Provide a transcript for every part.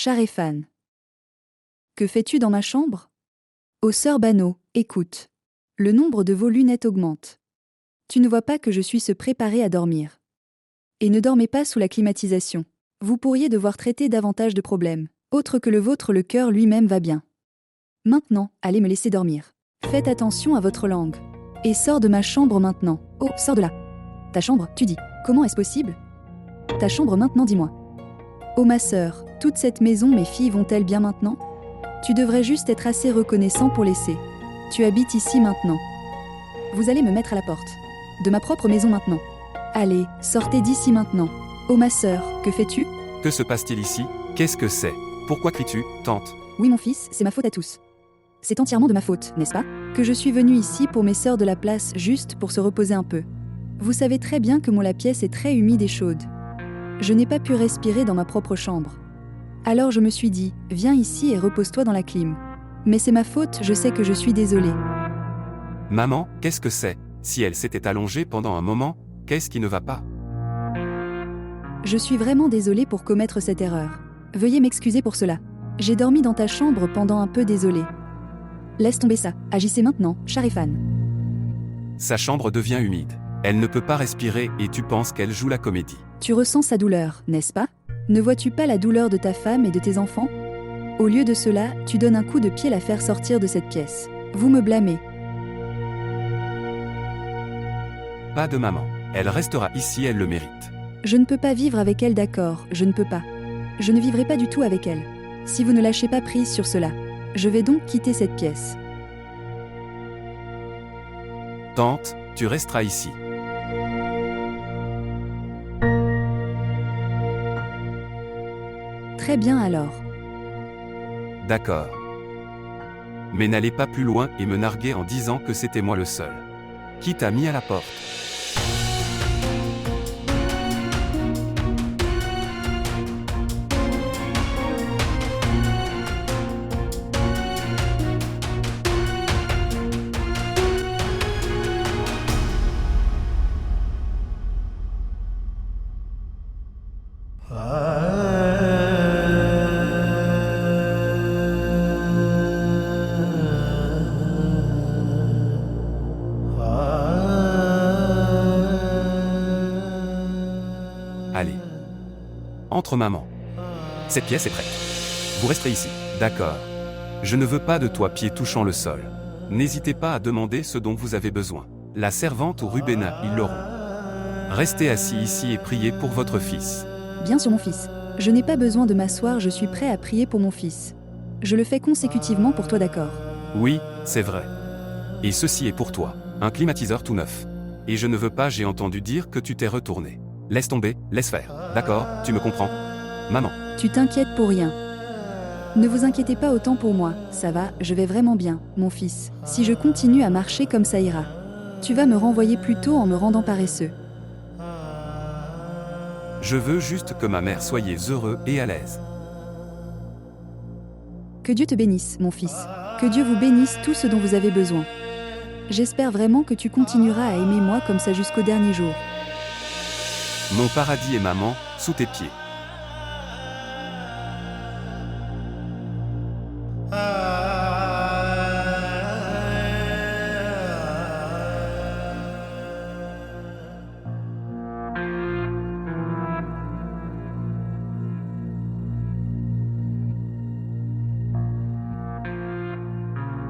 Charefan. Que fais-tu dans ma chambre? Oh sœur Bano, écoute. Le nombre de vos lunettes augmente. Tu ne vois pas que je suis se préparer à dormir. Et ne dormez pas sous la climatisation. Vous pourriez devoir traiter davantage de problèmes. Autre que le vôtre, le cœur lui-même va bien. Maintenant, allez me laisser dormir. Faites attention à votre langue. Et sors de ma chambre maintenant. Oh, sors de là. Ta chambre, tu dis. Comment est-ce possible? Ta chambre maintenant, dis-moi. Oh ma sœur, toute cette maison, mes filles vont-elles bien maintenant? Tu devrais juste être assez reconnaissant pour laisser. Tu habites ici maintenant. Vous allez me mettre à la porte. De ma propre maison maintenant. Allez, sortez d'ici maintenant. Oh ma sœur, que fais-tu? Que se passe-t-il ici? Qu'est-ce que c'est? Pourquoi cries-tu, tante? Oui mon fils, c'est ma faute à tous. C'est entièrement de ma faute, n'est-ce pas? Que je suis venue ici pour mes sœurs de la place juste pour se reposer un peu. Vous savez très bien que la pièce est très humide et chaude. Je n'ai pas pu respirer dans ma propre chambre. Alors je me suis dit, viens ici et repose-toi dans la clim. Mais c'est ma faute, je sais que je suis désolée. Maman, qu'est-ce que c'est? Si elle s'était allongée pendant un moment, qu'est-ce qui ne va pas? Je suis vraiment désolée pour commettre cette erreur. Veuillez m'excuser pour cela. J'ai dormi dans ta chambre pendant un peu, désolée. Laisse tomber ça, agissez maintenant, Charefan. Sa chambre devient humide. Elle ne peut pas respirer et tu penses qu'elle joue la comédie. Tu ressens sa douleur, n'est-ce pas? Ne vois-tu pas la douleur de ta femme et de tes enfants? Au lieu de cela, tu donnes un coup de pied à la faire sortir de cette pièce. Vous me blâmez. Pas de maman. Elle restera ici, elle le mérite. Je ne peux pas vivre avec elle, d'accord, je ne peux pas. Je ne vivrai pas du tout avec elle. Si vous ne lâchez pas prise sur cela, je vais donc quitter cette pièce. Tante, tu resteras ici. Très bien alors. D'accord. Mais n'allez pas plus loin et me narguer en disant que c'était moi le seul. Qui t'a mis à la porte? Allez. Entre maman. Cette pièce est prête. Vous resterez ici. D'accord. Je ne veux pas de toi pieds touchant le sol. N'hésitez pas à demander ce dont vous avez besoin. La servante ou Rubena, ils l'auront. Restez assis ici et priez pour votre fils. Bien sûr mon fils. Je n'ai pas besoin de m'asseoir, je suis prêt à prier pour mon fils. Je le fais consécutivement pour toi, d'accord? Oui, c'est vrai. Et ceci est pour toi. Un climatiseur tout neuf. Et je ne veux pas, j'ai entendu dire que tu t'es retourné. Laisse tomber, laisse faire. D'accord, tu me comprends? Maman. Tu t'inquiètes pour rien. Ne vous inquiétez pas autant pour moi, ça va, je vais vraiment bien, mon fils. Si je continue à marcher comme ça ira. Tu vas me renvoyer plus tôt en me rendant paresseux. Je veux juste que ma mère soyez heureux et à l'aise. Que Dieu te bénisse, mon fils. Que Dieu vous bénisse tout ce dont vous avez besoin. J'espère vraiment que tu continueras à aimer moi comme ça jusqu'au dernier jour. Mon paradis et maman, sous tes pieds.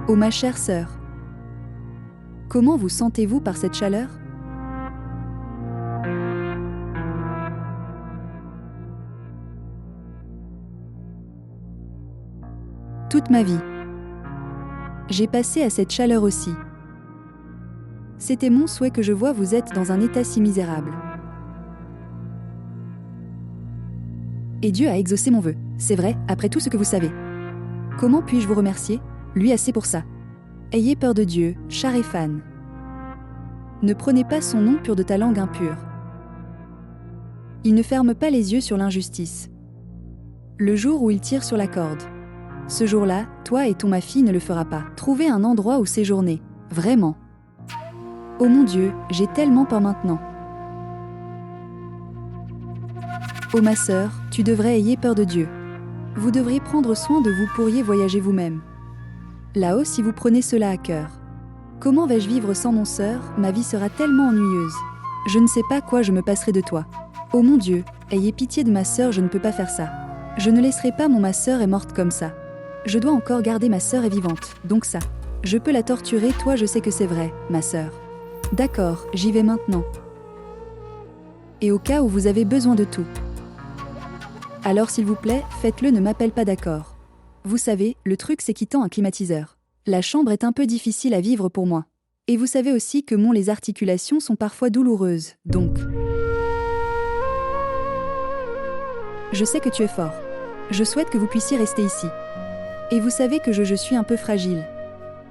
Oh ma chère sœur. Comment vous sentez-vous par cette chaleur? Toute ma vie, j'ai passé à cette chaleur aussi. C'était mon souhait que je vois vous êtes dans un état si misérable. Et Dieu a exaucé mon vœu, c'est vrai, après tout ce que vous savez. Comment puis-je vous remercier? Lui assez pour ça. Ayez peur de Dieu, Charefan. Ne prenez pas son nom pur de ta langue impure. Il ne ferme pas les yeux sur l'injustice. Le jour où il tire sur la corde. Ce jour-là, toi et ma fille ne le fera pas. Trouvez un endroit où séjourner. Vraiment. Oh mon Dieu, j'ai tellement peur maintenant. Oh ma sœur, tu devrais ayez peur de Dieu. Vous devriez prendre soin de vous, pourriez voyager vous-même. Là-haut, si vous prenez cela à cœur. Comment vais-je vivre sans mon sœur? Ma vie sera tellement ennuyeuse. Je ne sais pas quoi je me passerai de toi. Oh mon Dieu, ayez pitié de ma sœur, je ne peux pas faire ça. Je ne laisserai pas ma sœur est morte comme ça. Je dois encore garder ma sœur est vivante, donc ça. Je peux la torturer, toi je sais que c'est vrai, ma sœur. D'accord, j'y vais maintenant. Et au cas où vous avez besoin de tout. Alors s'il vous plaît, faites-le, ne m'appelle pas, d'accord. Vous savez, le truc c'est qu'il tend un climatiseur. La chambre est un peu difficile à vivre pour moi. Et vous savez aussi que les articulations sont parfois douloureuses, donc... Je sais que tu es fort. Je souhaite que vous puissiez rester ici. Et vous savez que je suis un peu fragile.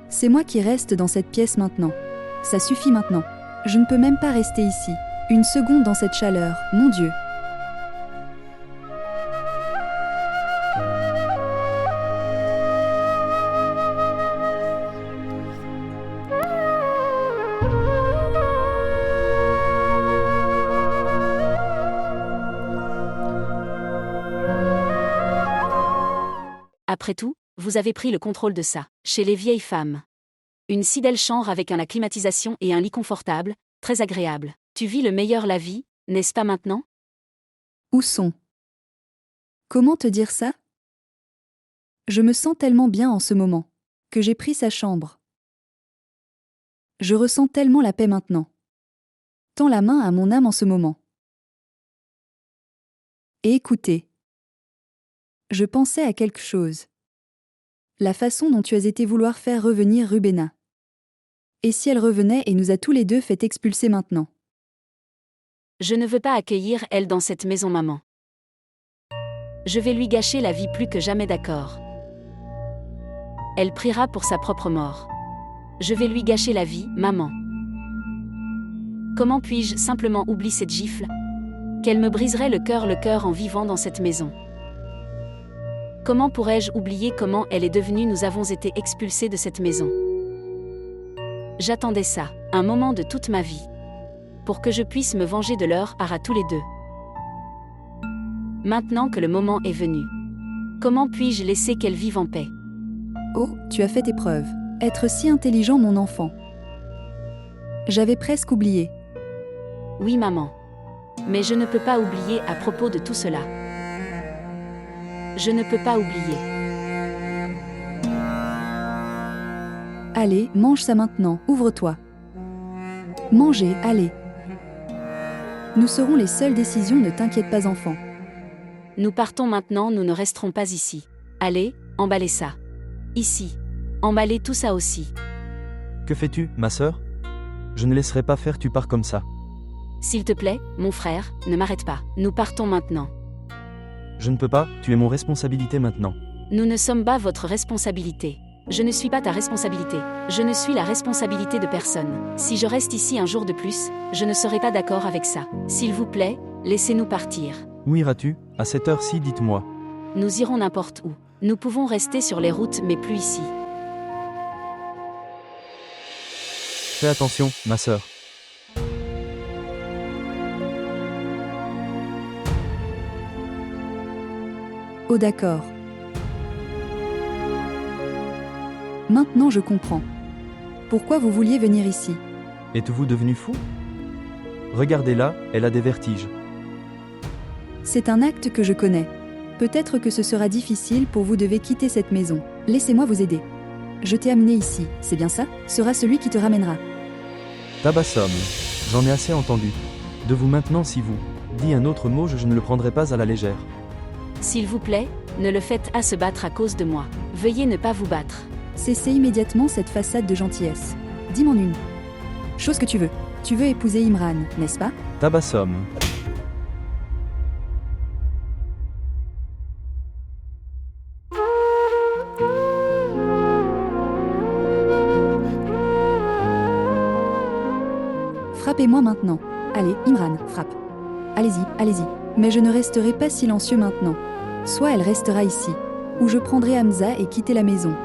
C'est moi qui reste dans cette pièce maintenant. Ça suffit maintenant. Je ne peux même pas rester ici. Une seconde dans cette chaleur, mon Dieu. Après tout, vous avez pris le contrôle de ça, chez les vieilles femmes. Une si belle chambre avec la climatisation et un lit confortable, très agréable. Tu vis le meilleur la vie, n'est-ce pas maintenant? Où sont? Comment te dire ça? Je me sens tellement bien en ce moment, que j'ai pris sa chambre. Je ressens tellement la paix maintenant. Tends la main à mon âme en ce moment. Et écoutez. Je pensais à quelque chose. La façon dont tu as été vouloir faire revenir Rubena. Et si elle revenait et nous a tous les deux fait expulser maintenant? Je ne veux pas accueillir elle dans cette maison, maman. Je vais lui gâcher la vie plus que jamais, d'accord. Elle priera pour sa propre mort. Je vais lui gâcher la vie, maman. Comment puis-je simplement oublier cette gifle? Qu'elle me briserait le cœur en vivant dans cette maison. Comment pourrais-je oublier comment elle est devenue? Nous avons été expulsés de cette maison. J'attendais ça, un moment de toute ma vie. Pour que je puisse me venger de leur à tous les deux. Maintenant que le moment est venu. Comment puis-je laisser qu'elle vive en paix? Oh, tu as fait tes preuves. Être si intelligent, mon enfant. J'avais presque oublié. Oui, maman. Mais je ne peux pas oublier à propos de tout cela. Je ne peux pas oublier. Allez, mange ça maintenant, ouvre-toi. Mangez, allez. Nous serons les seules décisions, ne t'inquiète pas, enfant. Nous partons maintenant, nous ne resterons pas ici. Allez, emballez ça. Ici. Emballez tout ça aussi. Que fais-tu, ma sœur? Je ne laisserai pas faire, tu pars comme ça. S'il te plaît, mon frère, ne m'arrête pas. Nous partons maintenant. Je ne peux pas, tu es mon responsabilité maintenant. Nous ne sommes pas votre responsabilité. Je ne suis pas ta responsabilité. Je ne suis la responsabilité de personne. Si je reste ici un jour de plus, je ne serai pas d'accord avec ça. S'il vous plaît, laissez-nous partir. Où iras-tu? À cette heure-ci, dites-moi. Nous irons n'importe où. Nous pouvons rester sur les routes mais plus ici. Fais attention, ma sœur. Oh d'accord. Maintenant je comprends. Pourquoi vous vouliez venir ici? Êtes-vous devenu fou? Regardez-la, elle a des vertiges. C'est un acte que je connais. Peut-être que ce sera difficile pour vous, devez quitter cette maison. Laissez-moi vous aider. Je t'ai amené ici, c'est bien ça? Sera celui qui te ramènera. Tabassum. J'en ai assez entendu. De vous maintenant, si vous dites un autre mot, je ne le prendrai pas à la légère. S'il vous plaît, ne le faites pas se battre à cause de moi. Veuillez ne pas vous battre. Cessez immédiatement cette façade de gentillesse. Dis-moi une chose que tu veux. Tu veux épouser Imran, n'est-ce pas? Tabassum. Frappez-moi maintenant. Allez, Imran, frappe. Allez-y, allez-y. Mais je ne resterai pas silencieux maintenant. Soit elle restera ici, ou je prendrai Hamza et quitter la maison.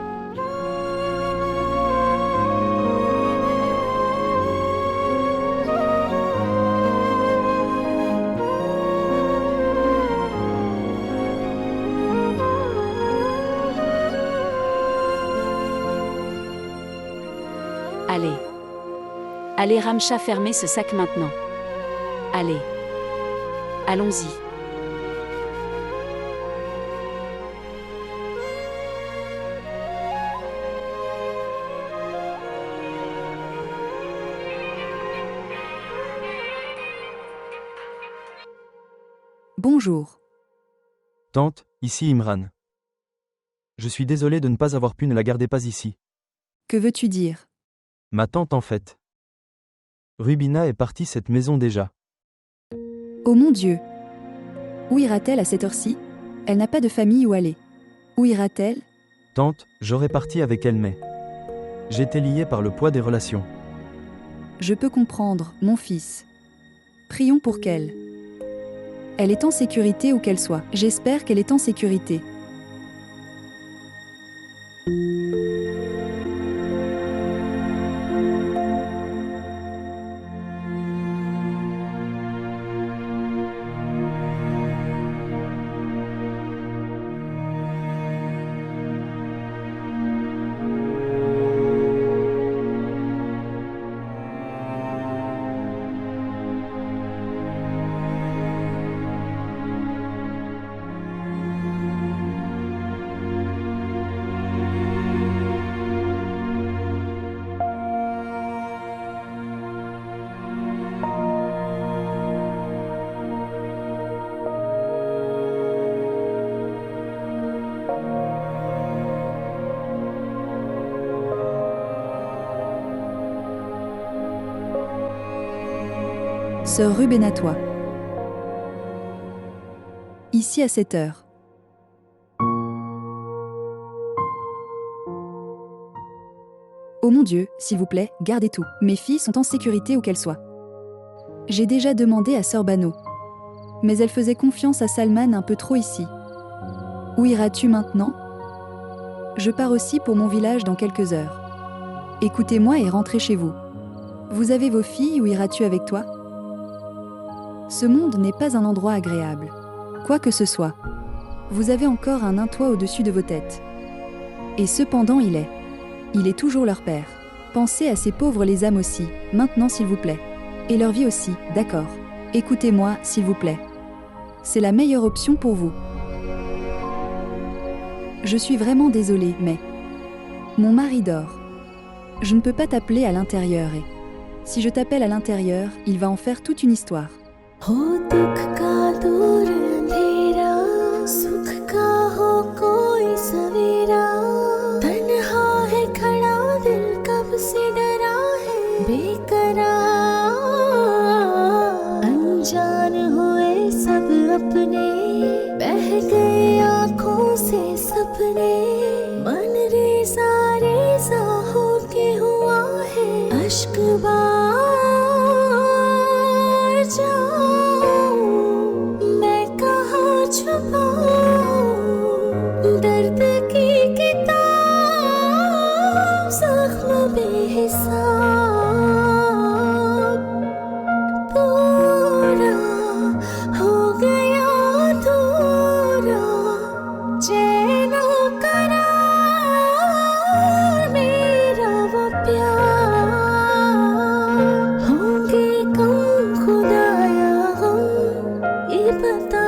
Allez. Allez Ramcha, fermez ce sac maintenant. Allez. Allons-y. Bonjour. Tante, ici Imran. Je suis désolé de ne pas avoir pu ne la garder pas ici. Que veux-tu dire? Ma tante en fait. Rubina est partie cette maison déjà. Oh mon Dieu! Où ira-t-elle à cette heure-ci? Elle n'a pas de famille où aller. Où ira-t-elle? Tante, j'aurais parti avec elle mais... J'étais lié par le poids des relations. Je peux comprendre, mon fils. Prions pour qu'elle. Elle est en sécurité où qu'elle soit. J'espère qu'elle est en sécurité. Sœur Ruben, à toi. Ici à cette heure. Oh mon Dieu, s'il vous plaît, gardez tout. Mes filles sont en sécurité où qu'elles soient. J'ai déjà demandé à Sœur Bano. Mais elle faisait confiance à Salman un peu trop ici. Où iras-tu maintenant? Je pars aussi pour mon village dans quelques heures. Écoutez-moi et rentrez chez vous. Vous avez vos filles, où iras-tu avec toi? Ce monde n'est pas un endroit agréable. Quoi que ce soit. Vous avez encore un toit au-dessus de vos têtes. Et cependant il est toujours leur père. Pensez à ces pauvres les âmes aussi, maintenant s'il vous plaît. Et leur vie aussi, d'accord. Écoutez-moi, s'il vous plaît. C'est la meilleure option pour vous. Je suis vraiment désolée, mais... Mon mari dort. Je ne peux pas t'appeler à l'intérieur et... Si je t'appelle à l'intérieur, il va en faire toute une histoire. हो दुख का दूर अंधेरा सुख का हो कोई सवेरा तन्हा है खड़ा दिल कब से डरा है बेकरार अनजान हुए सब अपने बह गए आँखों से सपने मन रेजा रेजा हो के हुआ है अश्क बार जाऊं मैं कहाँ छुपाऊं दर्द की किताब जख्म बेहिसाब पूरा हो गया अधूरा चैन करार मेरा वो प्यार होंगे कम खुदाया हम ये बता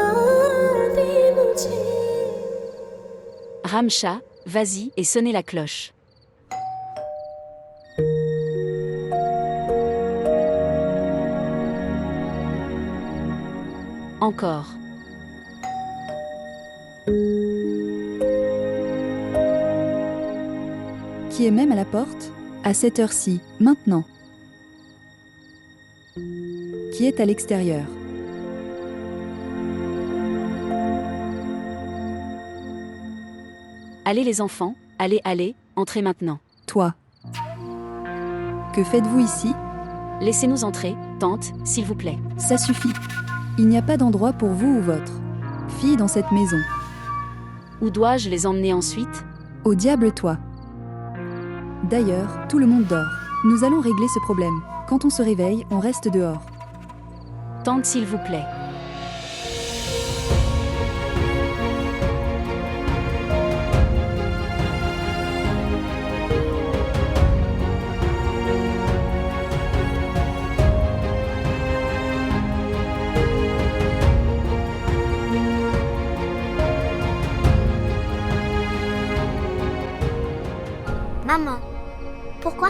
दे मुझे Ramcha, vas-y et sonnez la cloche. Encore. Qui est même à la porte? À cette heure-ci, maintenant. Qui est à l'extérieur? Allez les enfants, allez, allez, entrez maintenant. Toi. Que faites-vous ici? Laissez-nous entrer, tante, s'il vous plaît. Ça suffit. Il n'y a pas d'endroit pour vous ou votre fille dans cette maison. Où dois-je les emmener ensuite? Au diable toi. D'ailleurs, tout le monde dort. Nous allons régler ce problème. Quand on se réveille, on reste dehors. Tante, s'il vous plaît.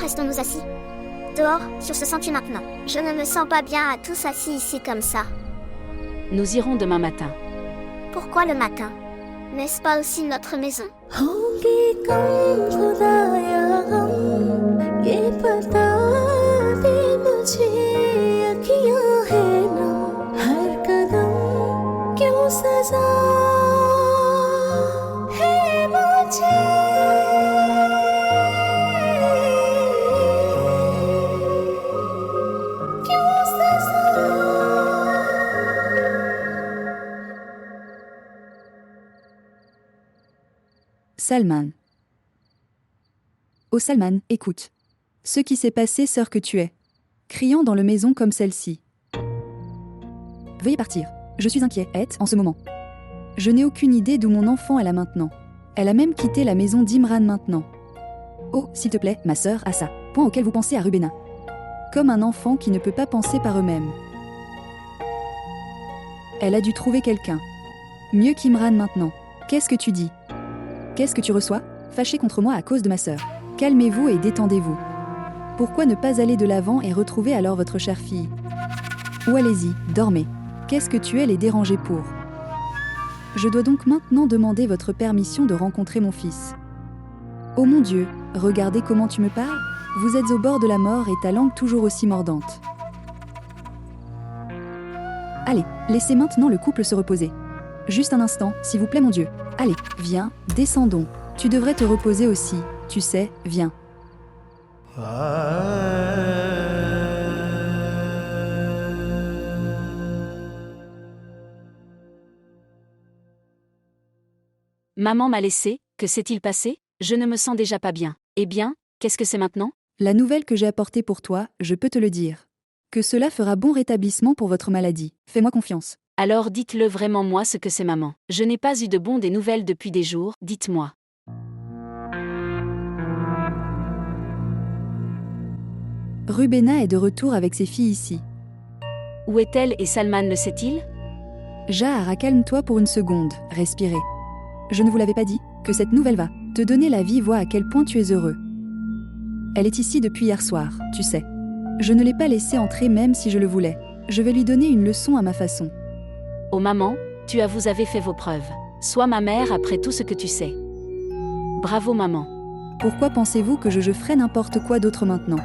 restons-nous assis. Dehors, sur ce sens-tu maintenant. Je ne me sens pas bien à tous assis ici comme ça. Nous irons demain matin. Pourquoi le matin? N'est-ce pas aussi notre maison? होंगे कम खुदाया गम ये पता दे मुझे अखियां है ना हर कदम क्यों सजा है मुझे क्यों सजा Salman. Oh Salman, écoute. Ce qui s'est passé, sœur que tu es. Criant dans le maison comme celle-ci. Veuillez partir. Je suis inquiète en ce moment. Je n'ai aucune idée d'où mon enfant est là maintenant. Elle a même quitté la maison d'Imran maintenant. Oh, s'il te plaît, ma sœur, à ça. Point auquel vous pensez à Rubena. Comme un enfant qui ne peut pas penser par eux-mêmes. Elle a dû trouver quelqu'un. Mieux qu'Imran maintenant. Qu'est-ce que tu dis? Qu'est-ce que tu reçois? Fâché contre moi à cause de ma sœur. Calmez-vous et détendez-vous. Pourquoi ne pas aller de l'avant et retrouver alors votre chère fille? Ou allez-y, dormez. Qu'est-ce que tu es les déranger pour? Je dois donc maintenant demander votre permission de rencontrer mon fils. Oh mon Dieu, regardez comment tu me parles. Vous êtes au bord de la mort et ta langue toujours aussi mordante. Allez, laissez maintenant le couple se reposer. Juste un instant, s'il vous plaît mon Dieu. Allez, viens, descendons. Tu devrais te reposer aussi, tu sais, viens. Maman m'a laissé, que s'est-il passé? Je ne me sens déjà pas bien. Eh bien, qu'est-ce que c'est maintenant? La nouvelle que j'ai apportée pour toi, je peux te le dire. Que cela fera bon rétablissement pour votre maladie. Fais-moi confiance. Alors dites-le vraiment moi ce que c'est maman. Je n'ai pas eu de bon des nouvelles depuis des jours, dites-moi. Rubena est de retour avec ses filles ici. Où est-elle et Salman le sait-il? Jahara, calme-toi pour une seconde, respirez. Je ne vous l'avais pas dit, que cette nouvelle va te donner la vie, vois à quel point tu es heureux. Elle est ici depuis hier soir, tu sais. Je ne l'ai pas laissée entrer même si je le voulais. Je vais lui donner une leçon à ma façon. Oh maman, vous avez fait vos preuves. Sois ma mère après tout ce que tu sais. Bravo maman. Pourquoi pensez-vous que je ferais n'importe quoi d'autre maintenant?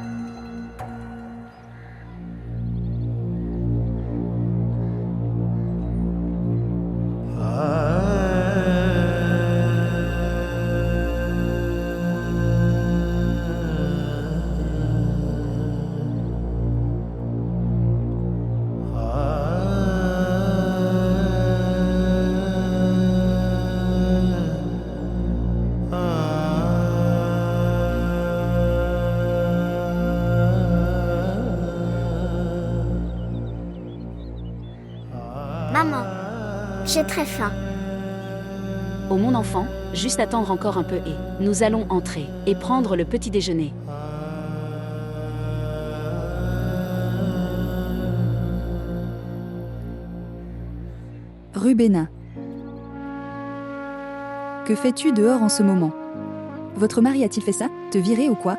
Maman, j'ai très faim. Oh mon enfant, juste attendre encore un peu et nous allons entrer et prendre le petit déjeuner. Rubena. Que fais-tu dehors en ce moment? Votre mari a-t-il fait ça? Te virer ou quoi?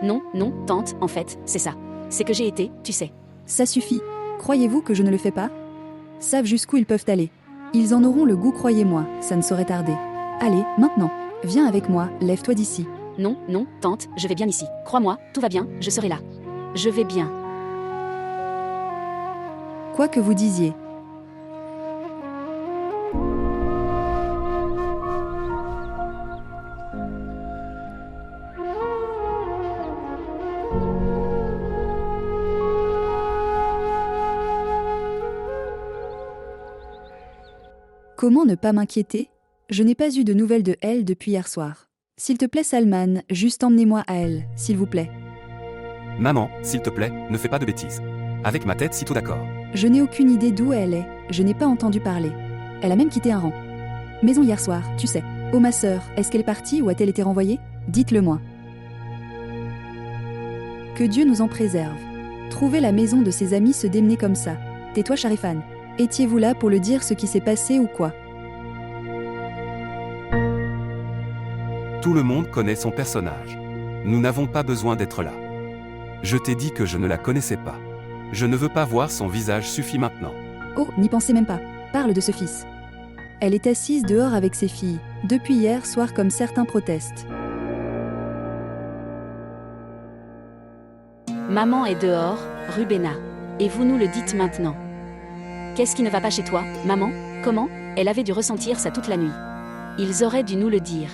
Non, non, tante, en fait, c'est ça. C'est que j'ai été, tu sais. Ça suffit. Croyez-vous que je ne le fais pas? Savent jusqu'où ils peuvent aller. Ils en auront le goût, croyez-moi, ça ne saurait tarder. Allez, maintenant, viens avec moi, lève-toi d'ici. Non, non, tante, je vais bien ici. Crois-moi, tout va bien, je serai là. Je vais bien. Quoi que vous disiez. Comment ne pas m'inquiéter? Je n'ai pas eu de nouvelles de elle depuis hier soir. S'il te plaît Salman, juste emmenez-moi à elle, s'il vous plaît. Maman, s'il te plaît, ne fais pas de bêtises. Avec ma tête, sitôt d'accord. Je n'ai aucune idée d'où elle est, je n'ai pas entendu parler. Elle a même quitté un rang. Maison hier soir, tu sais. Oh ma sœur, est-ce qu'elle est partie ou a-t-elle été renvoyée? Dites-le moi. Que Dieu nous en préserve. Trouver la maison de ses amis se démener comme ça. Tais-toi Sharifan. Étiez-vous là pour le dire ce qui s'est passé ou quoi? Tout le monde connaît son personnage. Nous n'avons pas besoin d'être là. Je t'ai dit que je ne la connaissais pas. Je ne veux pas voir son visage, suffit maintenant. Oh, n'y pensez même pas. Parle de ce fils. Elle est assise dehors avec ses filles, depuis hier soir comme certains protestent. Maman est dehors, Rubena. Et vous nous le dites maintenant. Qu'est-ce qui ne va pas chez toi, maman? Comment? Elle avait dû ressentir ça toute la nuit. Ils auraient dû nous le dire.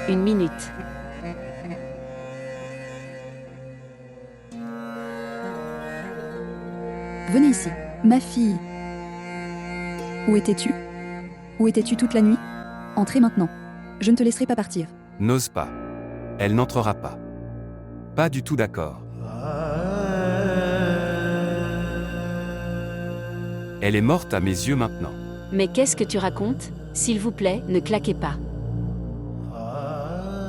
Une minute. Venez ici, ma fille. Où étais-tu? Où étais-tu toute la nuit? Entrez maintenant. Je ne te laisserai pas partir. N'ose pas. Elle n'entrera pas. Pas du tout d'accord. Elle est morte à mes yeux maintenant. Mais qu'est-ce que tu racontes? S'il vous plaît, ne claquez pas.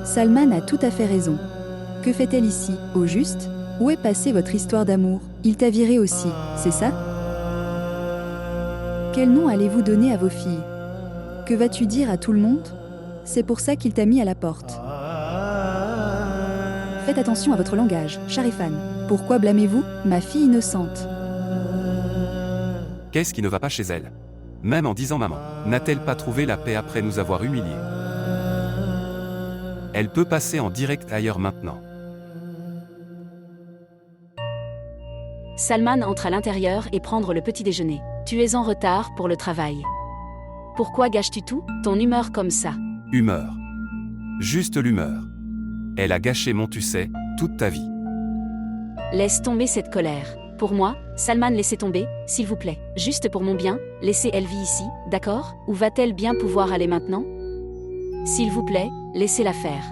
Salman a tout à fait raison. Que fait-elle ici, au juste? Où est passée votre histoire d'amour? Il t'a viré aussi, c'est ça? Quel nom allez-vous donner à vos filles? Que vas-tu dire à tout le monde? C'est pour ça qu'il t'a mis à la porte. Faites attention à votre langage, Sharifan. Pourquoi blâmez-vous, ma fille innocente? Qu'est-ce qui ne va pas chez elle? Même en disant maman, n'a-t-elle pas trouvé la paix après nous avoir humiliés? Elle peut passer en direct ailleurs maintenant. Salman entre à l'intérieur et prendre le petit déjeuner. Tu es en retard pour le travail. Pourquoi gâches-tu tout? Ton humeur comme ça. Humeur. Juste l'humeur. Elle a gâché mon tu sais, toute ta vie. Laisse tomber cette colère. Pour moi, Salman, laissez tomber, s'il vous plaît. Juste pour mon bien, laissez Elvie ici, d'accord? Où va-t-elle bien pouvoir aller maintenant? S'il vous plaît, laissez-la faire.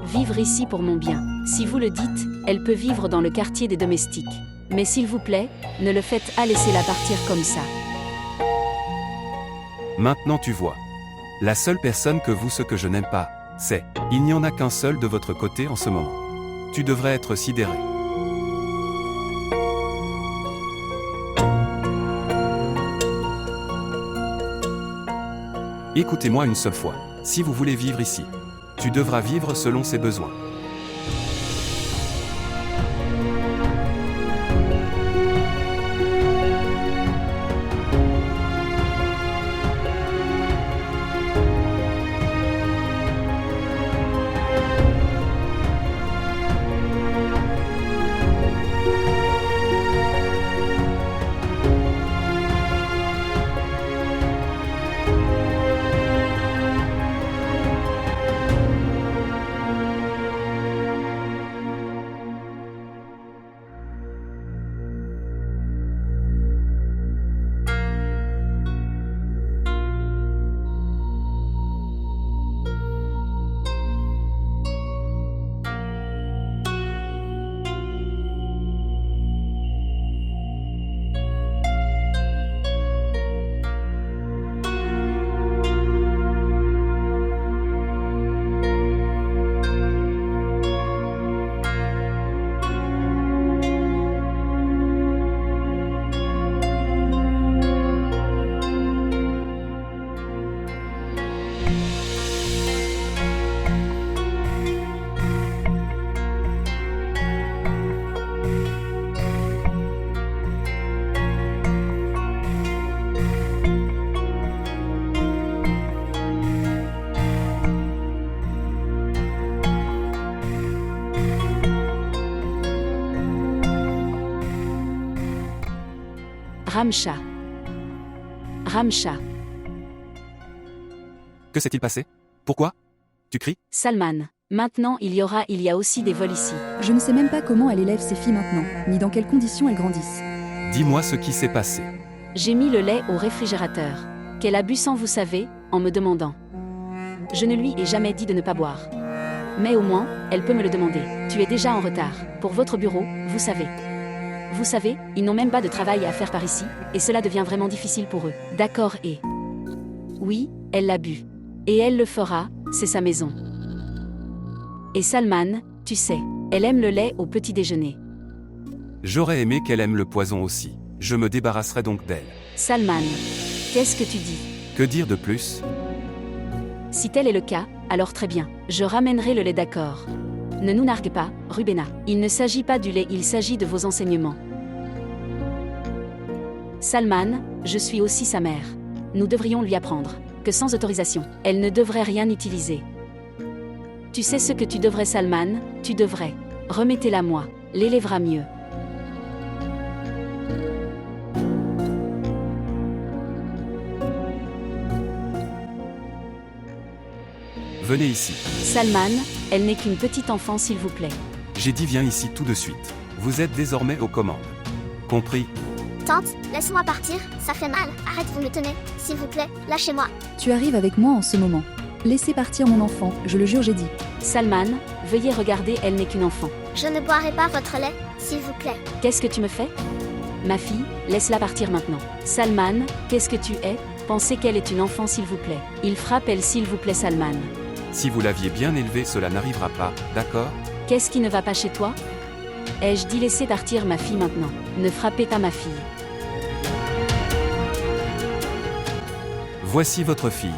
Vivre ici pour mon bien. Si vous le dites, elle peut vivre dans le quartier des domestiques. Mais s'il vous plaît, ne le faites pas, laissez-la partir comme ça. Maintenant tu vois. La seule personne que vous ce que je n'aime pas, c'est, il n'y en a qu'un seul de votre côté en ce moment. Tu devrais être sidéré. Écoutez-moi une seule fois. Si vous voulez vivre ici, tu devras vivre selon ses besoins. Ramcha. Ramcha. Que s'est-il passé? Pourquoi? Tu cries? Salman. Maintenant il y a aussi des vols ici. Je ne sais même pas comment elle élève ses filles maintenant, ni dans quelles conditions elles grandissent. Dis-moi ce qui s'est passé. J'ai mis le lait au réfrigérateur. Qu'elle a bu sans vous savez, en me demandant. Je ne lui ai jamais dit de ne pas boire. Mais au moins, elle peut me le demander. Tu es déjà en retard. Pour votre bureau, vous savez. Vous savez, ils n'ont même pas de travail à faire par ici, et cela devient vraiment difficile pour eux. D'accord et... Oui, elle l'a bu. Et elle le fera, c'est sa maison. Et Salman, tu sais, elle aime le lait au petit déjeuner. J'aurais aimé qu'elle aime le poison aussi. Je me débarrasserai donc d'elle. Salman, qu'est-ce que tu dis? Que dire de plus? Si tel est le cas, alors très bien. Je ramènerai le lait, d'accord. Ne nous nargue pas, Rubena. Il ne s'agit pas du lait, il s'agit de vos enseignements. Salman, je suis aussi sa mère. Nous devrions lui apprendre que sans autorisation, elle ne devrait rien utiliser. Tu sais ce que tu devrais, Salman? Tu devrais. Remettez-la moi. L'élèvera mieux. Venez ici. Salman, elle n'est qu'une petite enfant, s'il vous plaît. J'ai dit viens ici tout de suite. Vous êtes désormais aux commandes. Compris? Tante, laisse-moi partir, ça fait mal. Arrête, vous me tenez, s'il vous plaît, lâchez-moi. Tu arrives avec moi en ce moment. Laissez partir mon enfant, je le jure, j'ai dit. Salman, veuillez regarder, elle n'est qu'une enfant. Je ne boirai pas votre lait, s'il vous plaît. Qu'est-ce que tu me fais? Ma fille, laisse-la partir maintenant. Salman, qu'est-ce que tu es? Pensez qu'elle est une enfant, s'il vous plaît. Il frappe elle, s'il vous plaît, Salman. Si vous l'aviez bien élevée, cela n'arrivera pas, d'accord? Qu'est-ce qui ne va pas chez toi? Ai-je dit laisser partir ma fille maintenant? Ne frappez pas ma fille. Voici votre fille.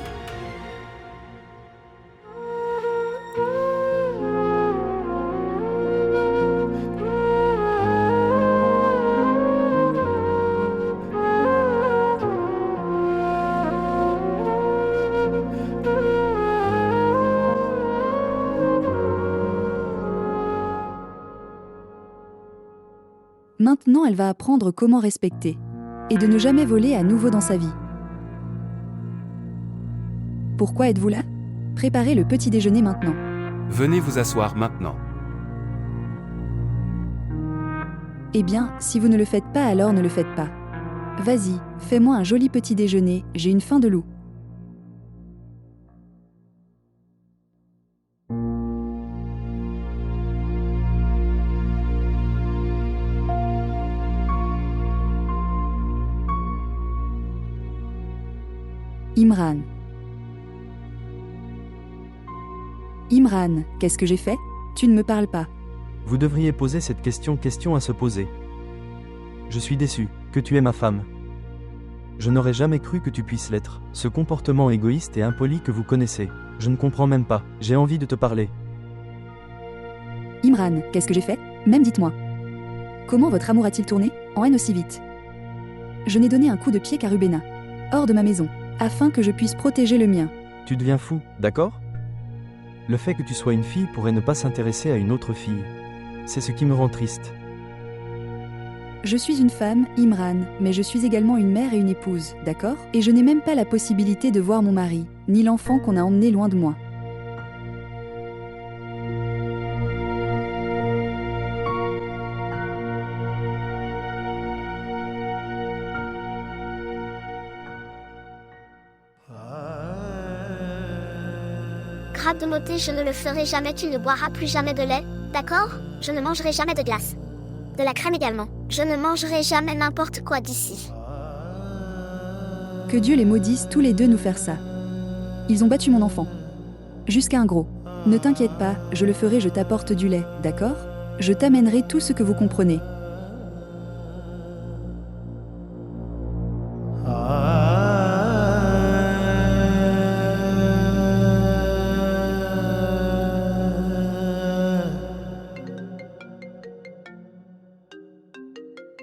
Maintenant, elle va apprendre comment respecter et de ne jamais voler à nouveau dans sa vie. Pourquoi êtes-vous là? Préparez le petit déjeuner maintenant. Venez vous asseoir maintenant. Eh bien, si vous ne le faites pas, alors ne le faites pas. Vas-y, fais-moi un joli petit déjeuner, j'ai une faim de loup. Imran. Imran, qu'est-ce que j'ai fait? Tu ne me parles pas. Vous devriez poser cette question à se poser. Je suis déçu que tu es ma femme. Je n'aurais jamais cru que tu puisses l'être. Ce comportement égoïste et impoli que vous connaissez. Je ne comprends même pas. J'ai envie de te parler. Imran, qu'est-ce que j'ai fait? Même dites-moi. Comment votre amour a-t-il tourné en haine aussi vite? Je n'ai donné un coup de pied qu'à Rubena, hors de ma maison, afin que je puisse protéger le mien. Tu deviens fou, d'accord? Le fait que tu sois une fille pourrait ne pas s'intéresser à une autre fille. C'est ce qui me rend triste. Je suis une femme, Imran, mais je suis également une mère et une épouse, d'accord? Et je n'ai même pas la possibilité de voir mon mari, ni l'enfant qu'on a emmené loin de moi. Grave de moté, je ne le ferai jamais, tu ne boiras plus jamais de lait, d'accord? Je ne mangerai jamais de glace. De la crème également. Je ne mangerai jamais n'importe quoi d'ici. Que Dieu les maudisse tous les deux nous faire ça. Ils ont battu mon enfant. Jusqu'à un gros. Ne t'inquiète pas, je le ferai, je t'apporte du lait, d'accord? Je t'amènerai tout ce que vous comprenez.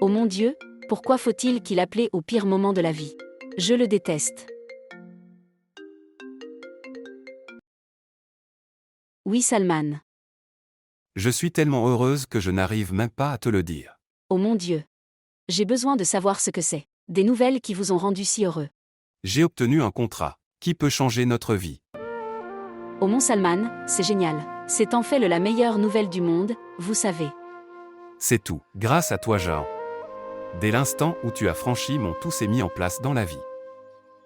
Oh mon Dieu, pourquoi faut-il qu'il appelait au pire moment de la vie? Je le déteste. Oui, Salman. Je suis tellement heureuse que je n'arrive même pas à te le dire. Oh mon Dieu. J'ai besoin de savoir ce que c'est. Des nouvelles qui vous ont rendu si heureux. J'ai obtenu un contrat qui peut changer notre vie. Oh mon Salman, c'est génial. C'est en fait la meilleure nouvelle du monde, vous savez. C'est tout, grâce à toi, Jean. Dès l'instant où tu as franchi mon tout s'est mis en place dans la vie.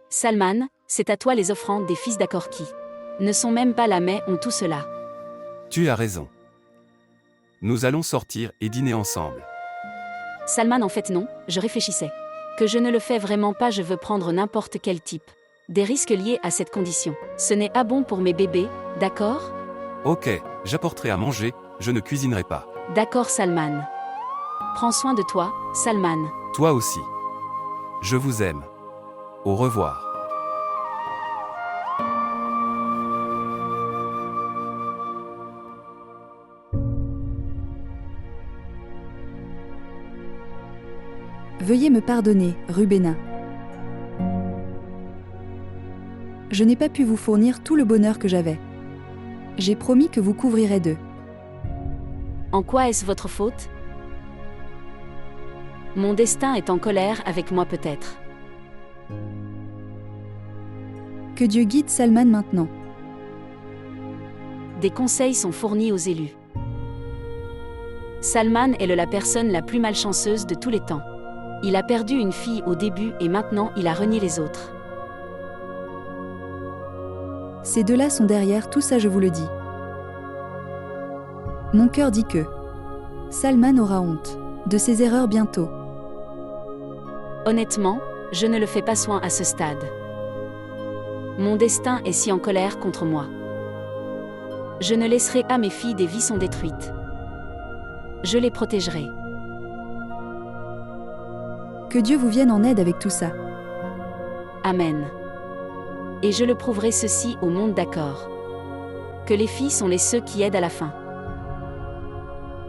Salman, c'est à toi les offrandes des fils d'Akorki. Ne sont même pas là mais ont tout cela. Tu as raison. Nous allons sortir et dîner ensemble. Salman, en fait non, je réfléchissais. Que je ne le fais vraiment pas, je veux prendre n'importe quel type. Des risques liés à cette condition. Ce n'est pas bon pour mes bébés, d'accord? Ok, j'apporterai à manger, je ne cuisinerai pas. D'accord Salman. Prends soin de toi, Salman. Toi aussi. Je vous aime. Au revoir. Veuillez me pardonner, Rubena. Je n'ai pas pu vous fournir tout le bonheur que j'avais. J'ai promis que vous couvrirez d'eux. En quoi est-ce votre faute? Mon destin est en colère avec moi peut-être. Que Dieu guide Salman maintenant. Des conseils sont fournis aux élus. Salman est la personne la plus malchanceuse de tous les temps. Il a perdu une fille au début et maintenant il a renié les autres. Ces deux-là sont derrière tout ça, je vous le dis. Mon cœur dit que Salman aura honte de ses erreurs bientôt. Honnêtement, je ne le fais pas soin à ce stade. Mon destin est si en colère contre moi. Je ne laisserai pas mes filles des vies sont détruites. Je les protégerai. Que Dieu vous vienne en aide avec tout ça. Amen. Et je le prouverai ceci au monde d'accord. Que les filles sont les ceux qui aident à la fin.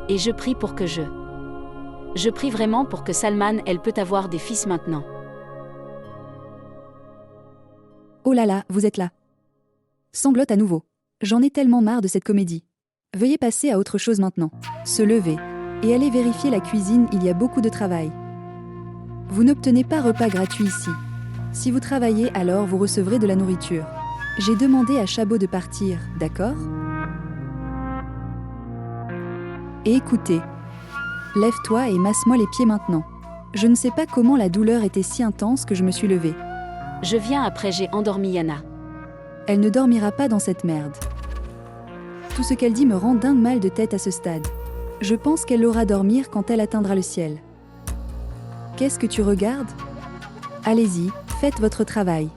Et je prie pour que Je prie vraiment pour que Salman, elle peut avoir des fils maintenant. Oh là là, vous êtes là. Sanglote à nouveau. J'en ai tellement marre de cette comédie. Veuillez passer à autre chose maintenant. Se lever. Et aller vérifier la cuisine, il y a beaucoup de travail. Vous n'obtenez pas repas gratuit ici. Si vous travaillez, alors vous recevrez de la nourriture. J'ai demandé à Chabot de partir, d'accord? Et écoutez. Lève-toi et masse-moi les pieds maintenant. Je ne sais pas comment la douleur était si intense que je me suis levée. Je viens après j'ai endormi Yana. Elle ne dormira pas dans cette merde. Tout ce qu'elle dit me rend dingue mal de tête à ce stade. Je pense qu'elle l'aura dormir quand elle atteindra le ciel. Qu'est-ce que tu regardes? Allez-y, faites votre travail.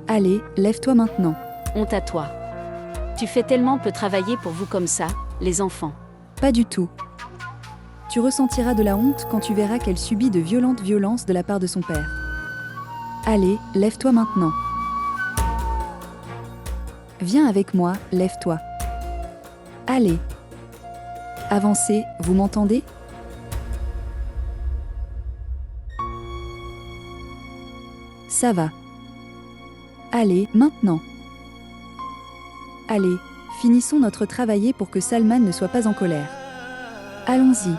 Allez, lève-toi maintenant. Honte à toi. Tu fais tellement peu travailler pour vous comme ça, les enfants. Pas du tout. Tu ressentiras de la honte quand tu verras qu'elle subit de violentes violences de la part de son père. Allez, lève-toi maintenant. Viens avec moi, lève-toi. Allez. Avancez, vous m'entendez? Ça va. Allez, maintenant. Allez, finissons notre travail pour que Salman ne soit pas en colère. Allons-y.